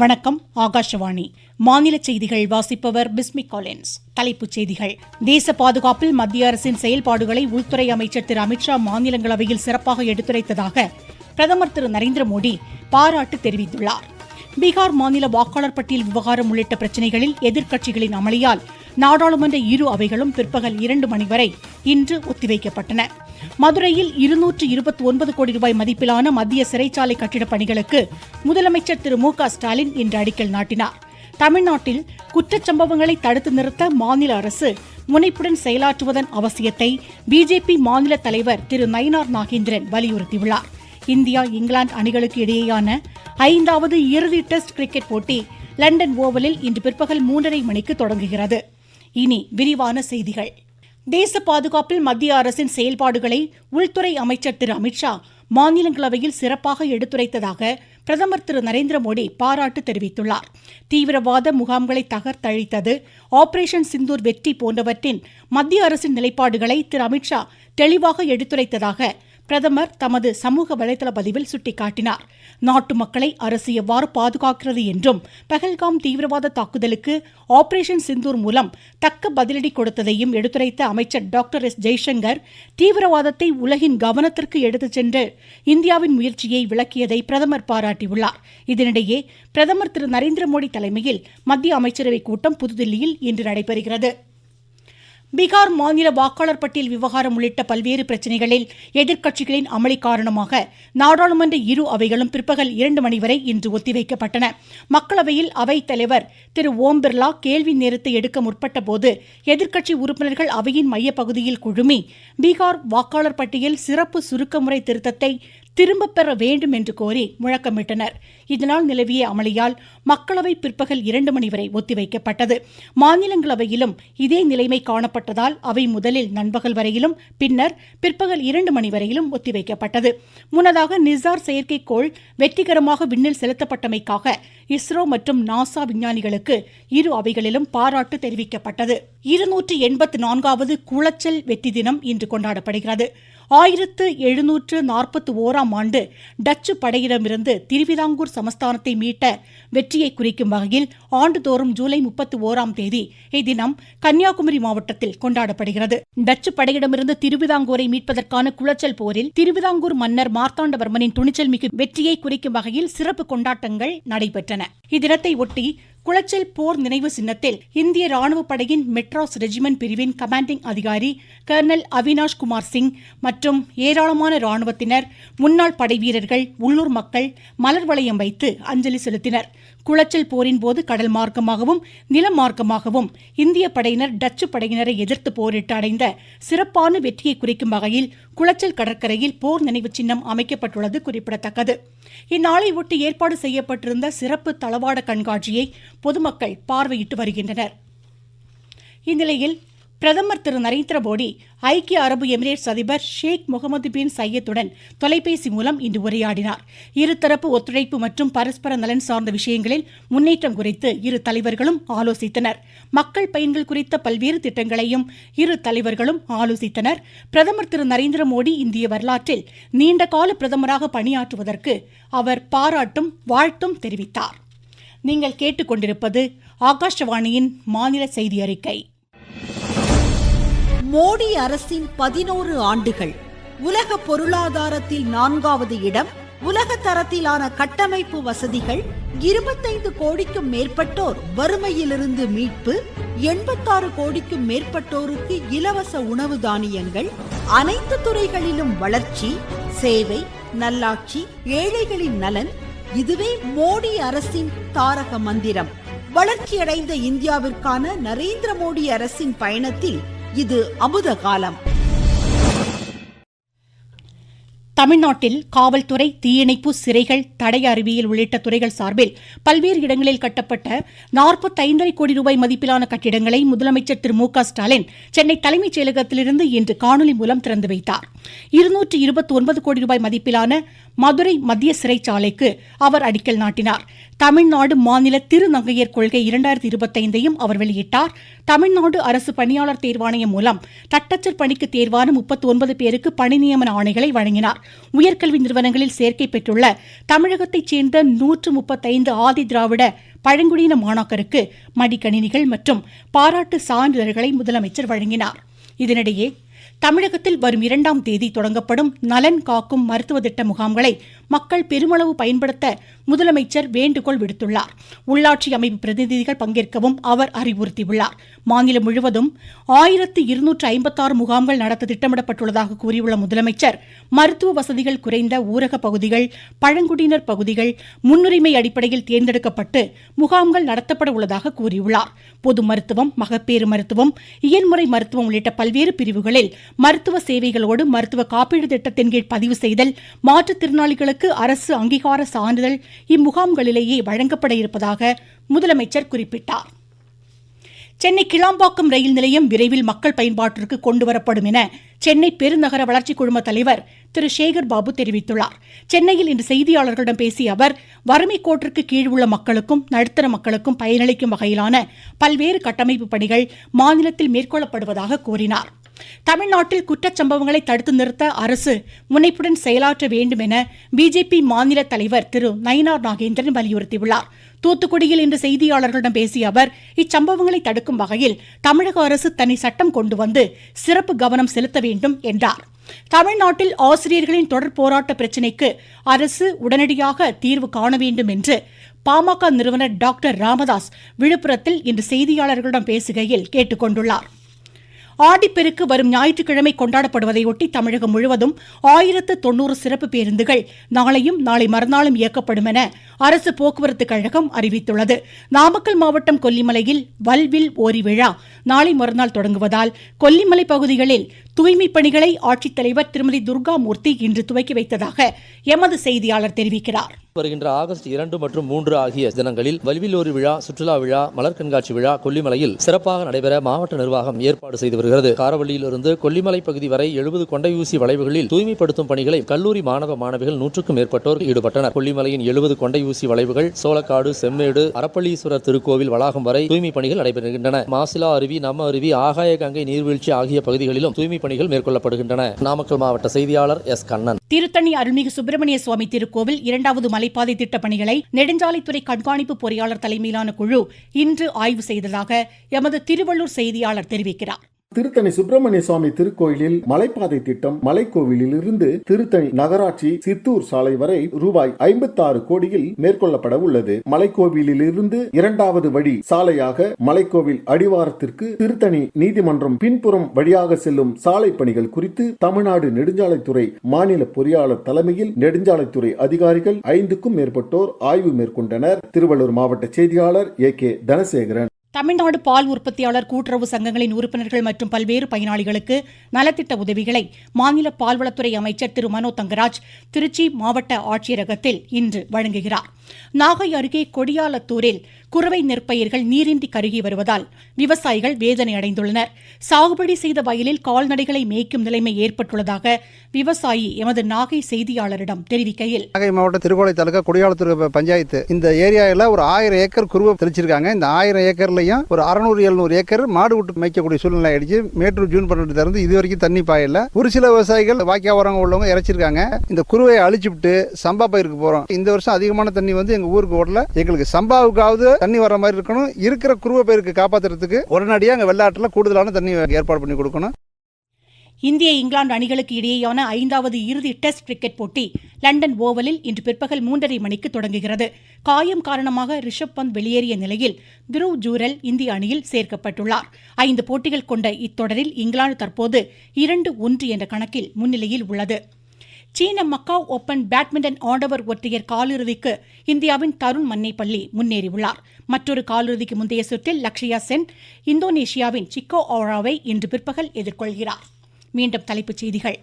வணக்கம். ஆகாஷவாணி மாநில செய்திகள் வாசிப்பவர் பிஸ்மி காலின்ஸ். தலைப்புச் செய்திகள். தேச பாதுகாப்பில் மத்திய அரசின் செயல்பாடுகளை உள்துறை அமைச்சர் திரு அமித்ஷா மாநிலங்களவையில் சிறப்பாக எடுத்துரைத்ததாக பிரதமர் திரு நரேந்திர மோடி பாராட்டு தெரிவித்துள்ளார். பீகார் மாநில வாக்காளர் பட்டியல் விவகாரம் உள்ளிட்ட பிரச்சினைகளில் எதிர்க்கட்சிகளின் அமளியால் நாடாளுமன்ற இரு அவைகளும் பிற்பகல் 2 மணி வரை இன்று ஒத்திவைக்கப்பட்டன. மதுரையில் 229 கோடி ரூபாய் மதிப்பிலான மத்திய சிறைச்சாலை கட்டிடப் பணிகளுக்கு முதலமைச்சர் திரு மு க ஸ்டாலின் இன்று அடிக்கல் நாட்டினார். தமிழ்நாட்டில் குற்றச்சம்பவங்களை தடுத்து நிறுத்த மாநில அரசு முனைப்புடன் செயலாற்றுவதன் அவசியத்தை பிஜேபி மாநில தலைவர் திரு நயினார் நாகேந்திரன் வலியுறுத்தியுள்ளார். இந்தியா இங்கிலாந்து அணிகளுக்கு இடையேயான 5வது இறுதி டெஸ்ட் கிரிக்கெட் போட்டி லண்டன் ஓவலில் இன்று பிற்பகல் 3:30 மணிக்கு தொடங்குகிறது. இனி விரிவான செய்திகள். தேச பாதுகாப்பில் மத்திய அரசின் செயல்பாடுகளை உள்துறை அமைச்சர் திரு அமித்ஷா மாநிலங்களவையில் சிறப்பாக எடுத்துரைத்ததாக பிரதமர் திரு நரேந்திர மோடி பாராட்டு தெரிவித்துள்ளார். தீவிரவாத முகாம்களை தகர்த்தழித்தது, ஆபரேஷன் சிந்தூர் வெற்றி போன்றவற்றின் மத்திய அரசின் நிலைப்பாடுகளை திரு அமித்ஷா தெளிவாக எடுத்துரைத்ததாக பிரதமர் தமது சமூக வலைதள பதிவில் சுட்டிக்காட்டினார். நாட்டு மக்களை அரசு எவ்வாறு பாதுகாக்கிறது என்றும் பஹல்காம் தீவிரவாத தாக்குதலுக்கு ஆபரேஷன் சிந்தூர் மூலம் தக்க பதிலடி கொடுத்ததையும் எடுத்துரைத்த அமைச்சர் டாக்டர் எஸ் ஜெய்சங்கர் தீவிரவாதத்தை உலகின் கவனத்திற்கு எடுத்துச் சென்று இந்தியாவின் முயற்சியை விளக்கியதை பிரதமர் பாராட்டியுள்ளார். இதனிடையே பிரதமர் திரு நரேந்திர மோடி தலைமையில் மத்திய அமைச்சரவைக் கூட்டம் புதுதில்லியில் இன்று நடைபெறுகிறது. பீகார் மாநில வாக்காளர் பட்டியல் விவகாரம் உள்ளிட்ட பல்வேறு பிரச்சினைகளில் எதிர்க்கட்சிகளின் அமளி காரணமாக நாடாளுமன்ற இரு அவைகளும் பிற்பகல் 2 மணி வரை இன்று ஒத்திவைக்கப்பட்டன. மக்களவையில் அவைத் தலைவர் திரு ஓம் பிர்லா கேள்வி நேரத்தை எடுக்க முற்பட்ட போது எதிர்க்கட்சி உறுப்பினர்கள் அவையின் மையப்பகுதியில் குழுமி பீகார் வாக்காளர் பட்டியல் சிறப்பு சுருக்கமுறை திருத்தத்தை திரும்பப் பெற வேண்டும் என்று கோரி முழக்கமிட்டனர். இதனால் நிலவிய அமளியால் மக்களவை பிற்பகல் 2 மணி வரை ஒத்திவைக்கப்பட்டது. மாநிலங்களவையிலும் இதே நிலைமை காணப்பட்டதால் அவை முதலில் நண்பகல் வரையிலும் பின்னர் பிற்பகல் 2 மணி வரையிலும் ஒத்திவைக்கப்பட்டது. முன்னதாக நிசார் செயற்கைக்கோள் வெற்றிகரமாக விண்ணில் செலுத்தப்பட்டமைக்காக இஸ்ரோ மற்றும் நாசா விஞ்ஞானிகளுக்கு இரு அவைகளிலும் பாராட்டு தெரிவிக்கப்பட்டது. 284வது குளச்சல் வெற்றி தினம் இன்று கொண்டாடப்படுகிறது. 1741ஆம் ஆண்டு டச்சு படையிடமிருந்து திருவிதாங்கூர் சமஸ்தானத்தை மீட்ட வெற்றியை குறிக்கும் வகையில் ஆண்டுதோறும் ஜூலை 31ஆம் தேதி இத்தினம் கன்னியாகுமரி மாவட்டத்தில் கொண்டாடப்படுகிறது. டச்சு படையிடமிருந்து திருவிதாங்கூரை மீட்பதற்கான குளச்சல் போரில் திருவிதாங்கூர் மன்னர் மார்த்தாண்டவர்மனின் துணிச்சல் மிகு வெற்றியை குறிக்கும் வகையில் சிறப்பு கொண்டாட்டங்கள் நடைபெற்றன. இத்தினத்தை ஒட்டி குளச்சல் போர் நினைவு சின்னத்தில் இந்திய ராணுவ படையின் மெட்ராஸ் ரெஜிமெண்ட் பிரிவின் கமாண்டிங் அதிகாரி கர்னல் அவினாஷ் குமார் சிங் மற்றும் ஏராளமான ராணுவத்தினர், முன்னாள் படை வீரர்கள், உள்ளூர் மக்கள் மலர் வளையம் வைத்து அஞ்சலி செலுத்தினர். குளச்சல் போரின் போது கடல் மார்க்கமாகவும் நில மார்க்கமாகவும் இந்திய படையினர் டச்சு படையினரை எதிர்த்து போரிட்டு அடைந்த சிறப்பான வெற்றியை குறிக்கும் வகையில் குளச்சல் கடற்கரையில் போர் நினைவு சின்னம் அமைக்கப்பட்டுள்ளது குறிப்பிடத்தக்கது. இந்நாளை ஒட்டி ஏற்பாடு செய்யப்பட்டிருந்த சிறப்பு தளவாட கண்காட்சியை பொதுமக்கள் பார்வையிட்டு வருகின்றனர். இந்நிலையில் பிரதமர் திரு நரேந்திர மோடி ஐக்கிய அரபு எமிரேட்ஸ் அதிபர் ஷேக் முகமது பின் சையதுடன் தொலைபேசி மூலம் இன்று உரையாடினார். இருதரப்பு ஒத்துழைப்பு மற்றும் பரஸ்பர நலன் சார்ந்த விஷயங்களில் முன்னேற்றம் குறித்து இரு தலைவர்களும் ஆலோசித்தனர். மக்கள் பயன்கள் குறித்த பல்வேறு திட்டங்களையும் இரு தலைவர்களும் ஆலோசித்தனர். பிரதமர் திரு நரேந்திர மோடி இந்திய வரலாற்றில் நீண்டகால பிரதமராக பணியாற்றுவதற்கு அவர் பாராட்டும் வாழ்த்தும் தெரிவித்தார். நீங்கள் கேட்டுக்கொண்டிருப்பது ஆகாஷவாணியின் மாநில செய்தி அறிக்கை. மோடி அரசின் 11 ஆண்டுகள். உலக பொருளாதாரத்தில் 4வது இடம், உலக தரத்திலான கட்டமைப்பு வசதிகள், 25 கோடிக்கும் மேற்பட்டோர் வறுமையிலிருந்து மீட்பு, 86 கோடிக்கும் மேற்பட்டோருக்கு இலவச உணவு தானியங்கள், அனைத்து துறைகளிலும் வளர்ச்சி, சேவை, நல்லாட்சி, ஏழைகளின் நலன். இதுவே மோடி அரசின் தாரக மந்திரம். வளர்ச்சியடைந்த இந்தியாவிற்கான நரேந்திர மோடி அரசின் பயணத்தில் இது அமுத காலம். தமிழ்நாட்டில் காவல்துறை, தீயணைப்பு, சிறைகள், தடய அறிவியல் உள்ளிட்ட துறைகள் சார்பில் பல்வேறு இடங்களில் கட்டப்பட்ட 45 கோடி ரூபாய் மதிப்பிலான கட்டிடங்களை முதலமைச்சர் திரு மு க ஸ்டாலின் சென்னை தலைமைச் செயலகத்திலிருந்து இன்று காணொலி மூலம் திறந்து வைத்தார். 229 கோடி ரூபாய் மதிப்பிலான மதுரை மத்திய சிறைச்சாலைக்கு அவர் அடிக்கல் நாட்டினார். தமிழ்நாடு மாநில திருநங்கையர் கொள்கை 2025ஐயும் அவர் வெளியிட்டார். தமிழ்நாடு அரசு பணியாளர் தேர்வாணையம் மூலம் தட்டச்சர் பணிக்கு தேர்வான 39 பேருக்கு பணி நியமன ஆணைகளை வழங்கினார். உயர்கல்வி நிறுவனங்களில் சேர்க்கை பெற்றுள்ள தமிழகத்தைச் சேர்ந்த 135 ஆதி திராவிட பழங்குடியின மாணாக்கருக்கு மடிக்கணினிகள் மற்றும் பாராட்டு சான்றிதழ்களை முதலமைச்சர் வழங்கினார். இதனிடையே தமிழகத்தில் வரும் 2ஆம் தேதி தொடங்கப்படும் நலன் காக்கும் மருத்துவ திட்ட முகாம்களை மக்கள் பெருமளவு பயன்படுத்த முதலமைச்சர் வேண்டுகோள் விடுத்துள்ளார். உள்ளாட்சி அமைப்பு பிரதிநிதிகள் பங்கேற்கவும் அவர் அறிவுறுத்தியுள்ளார். மாநிலம் முழுவதும் 1256 முகாம்கள் நடத்த திட்டமிடப்பட்டுள்ளதாக கூறியுள்ள முதலமைச்சர் மருத்துவ வசதிகள் குறைந்த ஊரக பகுதிகள், பழங்குடியினர் பகுதிகள் முன்னுரிமை அடிப்படையில் தேர்ந்தெடுக்கப்பட்டு முகாம்கள் நடத்தப்பட உள்ளதாக கூறியுள்ளார். பொது மருத்துவம், மகப்பேறு மருத்துவம், இயன்முறை மருத்துவம் உள்ளிட்ட பல்வேறு பிரிவுகளில் மருத்துவ சேவைகளோடு மருத்துவ காப்பீடு திட்டத்தின் கீழ் பதிவு செய்தல், மாற்றுத்திறனாளிகளுக்கு அரசு அங்கீகார சான்றிதழ் இம்முகாம்களிலேயே வழங்கப்பட இருப்பதாக முதலமைச்சர் குறிப்பிட்டார். சென்னை கிளாம்பாக்கம் ரயில் நிலையம் விரைவில் மக்கள் பயன்பாட்டிற்கு கொண்டுவரப்படும் என சென்னை பெருநகர வளர்ச்சி குழும தலைவர் திரு சேகர் பாபு தெரிவித்துள்ளார். சென்னையில் இன்று செய்தியாளர்களிடம் பேசிய அவர், வறுமை கோட்டிற்கு கீழ் உள்ள மக்களுக்கும் நடுத்தர மக்களுக்கும் பயனளிக்கும் வகையிலான பல்வேறு கட்டமைப்பு பணிகள் மாநிலத்தில் மேற்கொள்ளப்படுவதாக கூறினார். தமிழ்நாட்டில் குற்றச்சம்பவங்களை தடுத்து நிறுத்த அரசு முனைப்புடன் செயலாற்ற வேண்டும் என பிஜேபி மாநில தலைவர் திரு நயினார் நாகேந்திரன் வலியுறுத்தியுள்ளார். தூத்துக்குடியில் இன்று செய்தியாளர்களிடம் பேசிய அவர், இச்சம்பவங்களை தடுக்கும் வகையில் தமிழக அரசு தனி சட்டம் கொண்டு வந்து சிறப்பு கவனம் செலுத்த வேண்டும் என்றார். தமிழ்நாட்டில் ஆசிரியர்களின் தொடர் போராட்ட பிரச்சினைக்கு அரசு உடனடியாக தீர்வு காண வேண்டும் என்று பாமக நிறுவனர் டாக்டர் ராமதாஸ் விழுப்புரத்தில் இன்று செய்தியாளர்களிடம் பேசுகையில் கேட்டுக் கொண்டுள்ளார். ஆடிப்பெருக்கு வரும் ஞாயிற்றுக்கிழமை கொண்டாடப்படுவதையொட்டி தமிழகம் முழுவதும் 1090 சிறப்பு பேருந்துகள் நாளையும் நாளை மறுநாளும் இயக்கப்படும் என அரசு போக்குவரத்து கழகம் அறிவித்துள்ளது. நாமக்கல் மாவட்டம் கொல்லிமலையில் வல்வில் ஓரி விழா நாளை மறுநாள் தொடங்குவதால் கொல்லிமலை பகுதிகளில் தூய்மைப் பணிகளை ஆட்சித்தலைவர் திருமதி துர்காமூர்த்தி இன்று துவக்கி வைத்ததாக எமது செய்தியாளர் தெரிவிக்கிறார். வருகின்ற ஆகஸ்ட் 2 மற்றும் 3 ஆகிய தினங்களில் வல்விலோரி விழா, சுற்றுலா விழா, மலர் கண்காட்சி விழா கொல்லிமலையில் சிறப்பாக நடைபெற மாவட்ட நிர்வாகம் ஏற்பாடு செய்து வருகிறது. காரவள்ளியிலிருந்து கொல்லிமலை பகுதி வரை 70 கொண்டையூசி வளைவுகளில் தூய்மைப்படுத்தும் பணிகளை கல்லூரி மாணவ மாணவிகள் 100க்கும் மேற்பட்டோர் ஈடுபட்டனர். கொல்லிமலையின் 70 கொண்டையூசி வளைவுகள், சோளக்காடு, செம்மேடு, அரப்பளீஸ்வரர் திருக்கோவில் வளாகம் வரை தூய்மை பணிகள் நடைபெறுகின்றன. மாசிலா அருவி, நம்ம அருவி, ஆகாய கங்கை நீர்வீழ்ச்சி ஆகிய பகுதிகளிலும் தூய்மை பணிகள் மேற்கொள்ளப்படுகின்றன. நாமக்கல் மாவட்ட செய்தியாளர் எஸ். கண்ணன். திருத்தணி அருள்மிகு சுப்பிரமணிய சுவாமி திருக்கோவில் 2வது மலைப்பாதை திட்ட பணிகளை நெடுஞ்சாலைத்துறை கண்காணிப்பு பொறியாளர் தலைமையிலான குழு இன்று ஆய்வு செய்ததாக எமது திருவள்ளூர் செய்தியாளர் தெரிவிக்கிறார். திருத்தணி சுப்பிரமணிய சுவாமி திருக்கோயிலில் மலைப்பாதை திட்டம் மலைக்கோவிலில் இருந்து திருத்தணி நகராட்சி சித்தூர் சாலை வரை ரூபாய் 56 கோடியில் மேற்கொள்ளப்பட உள்ளது. மலைக்கோவிலில் இருந்து 2வது வழி சாலையாக மலைக்கோவில் அடிவாரத்திற்கு திருத்தணி நீதிமன்றம் பின்புறம் வழியாக செல்லும் சாலை பணிகள் குறித்து தமிழ்நாடு நெடுஞ்சாலைத்துறை மாநில பொறியாளர் தலைமையில் நெடுஞ்சாலைத்துறை அதிகாரிகள் 5க்கும் மேற்பட்டோர் ஆய்வு மேற்கொண்டனர். திருவள்ளூர் மாவட்ட செய்தியாளர் ஏ.கே. தனசேகரன். தமிழ்நாடு பால் உற்பத்தியாளர் கூட்டுறவு சங்கங்களின் உறுப்பினர்கள் மற்றும் பல்வேறு பயனாளிகளுக்கு நலத்திட்ட உதவிகளை மாநில பால்வளத்துறை அமைச்சர் திரு மனோ தங்கராஜ் திருச்சி மாவட்ட ஆட்சியரகத்தில் இன்று வழங்குகிறார். நாகை அருகே கொடியாலத்தூரில் குறுவை நெற்பயிர்கள் நீரின்றி கருகி வருவதால் விவசாயிகள் வேதனை அடைந்துள்ளனர். சாகுபடி செய்த வயலில் கால்நடைகளை மேய்க்கும் நிலைமை ஏற்பட்டுள்ளதாக விவசாயி எமது நாகை செய்தியாளரிடம் தெரிவிக்கையில், நாகை மாவட்டம் திருக்கோளை தாலுகா கொடியாலத்தூர் பஞ்சாயத்து இந்த ஏரியாவில் ஒரு 1000 ஏக்கர் குறுவை தெளிச்சிருக்காங்க. இந்த 1000 ஏக்கர்லையும் ஒரு 600-700 ஏக்கர் மாடு விட்டு மேய்க்கக்கூடிய சூழ்நிலை ஆயிடுச்சு. மேட்டூர் ஜூன் 12 திறந்து இது வரைக்கும் தண்ணி பாயல. ஒரு சில விவசாயிகள் வாக்கியா வரவங்க உள்ளவங்க இறைச்சிருக்காங்க. இந்த குறுவையை அழிச்சு விட்டு சம்பா பயிருக்கு போறோம். இந்த வருஷம் அதிகமான தண்ணி வந்து எங்க ஊருக்கு ஓடல. எங்களுக்கு சம்பாவுக்காவது தண்ணி வர மாதிரி இருக்கணும். இருக்கிற குறுவை பயிருக்கு காப்பாற்றுறதுக்கு உடனடியாக அங்கே வெள்ளாட்டில் கூடுதலான தண்ணி ஏற்பாடு பண்ணி கொடுக்கணும். இந்திய இங்கிலாந்து அணிகளுக்கு இடையேயான 5வது இறுதி டெஸ்ட் கிரிக்கெட் போட்டி லண்டன் ஓவலில் இன்று பிற்பகல் 3:30 மணிக்கு தொடங்குகிறது. காயம் காரணமாக ரிஷப் பந்த் வெளியேறிய நிலையில் துருவ் ஜூரல் இந்திய அணியில் சேர்க்கப்பட்டுள்ளார். 5 போட்டிகள் கொண்ட இத்தொடரில் இங்கிலாந்து தற்போது 2-1 என்ற கணக்கில் முன்னிலையில் உள்ளது. சீன மக்காவ் ஓபன் பேட்மிண்டன் ஆடவர் ஒற்றையர் காலிறுதிக்கு இந்தியாவின் தருண் மன்னேப்பள்ளி முன்னேறியுள்ளார். மற்றொரு காலிறுதிக்கு முந்தைய சுற்றில் லக்ஷயா சென் இந்தோனேஷியாவின் சிக்கோ ஓராவை இன்று பிற்பகல் எதிர்கொள்கிறார். மீண்டும் தலைப்புச் செய்திகள்.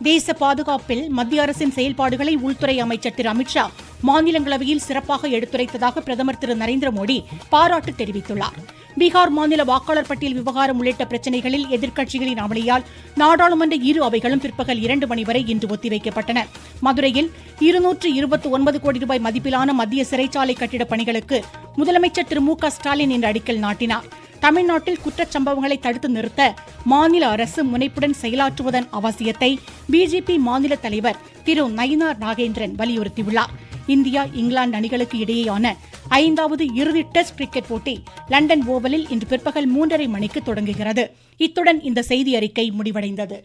தேச பாதுகாப்பில் மத்திய அரசின் செயல்பாடுகளை உள்துறை அமைச்சர் திரு அமித்ஷா மாநிலங்களவையில் சிறப்பாக எடுத்துரைத்ததாக பிரதமர் திரு நரேந்திர மோடி பாராட்டு தெரிவித்துள்ளார். பீகார் மாநில வாக்காளர் பட்டியல் விவகாரம் உள்ளிட்ட பிரச்சினைகளில் எதிர்க்கட்சிகளின் அமளியால் நாடாளுமன்ற இரு அவைகளும் பிற்பகல் 2 மணி வரை இன்று ஒத்திவைக்கப்பட்டன. மதுரையில் 229 கோடி ரூபாய் மதிப்பிலான மத்திய சிறைச்சாலை கட்டிடப் பணிகளுக்கு முதலமைச்சர் திரு மு க ஸ்டாலின் இன்று அடிக்கல் நாட்டினார். தமிழ்நாட்டில் குற்றச்சம்பவங்களை தடுத்து நிறுத்த மாநில அரசு முனைப்புடன் செயலாற்றுவதன் அவசியத்தை பிஜேபி மாநில தலைவர் திரு நயினார் நாகேந்திரன் வலியுறுத்தியுள்ளார். இந்தியா இங்கிலாந்து அணிகளுக்கு இடையேயான 5வது இறுதி டெஸ்ட் கிரிக்கெட் போட்டி லண்டன் ஓவலில் இன்று பிற்பகல் 3:30 மணிக்கு தொடங்குகிறது. இத்துடன் இந்த செய்தி அறிக்கை முடிவடைந்தது.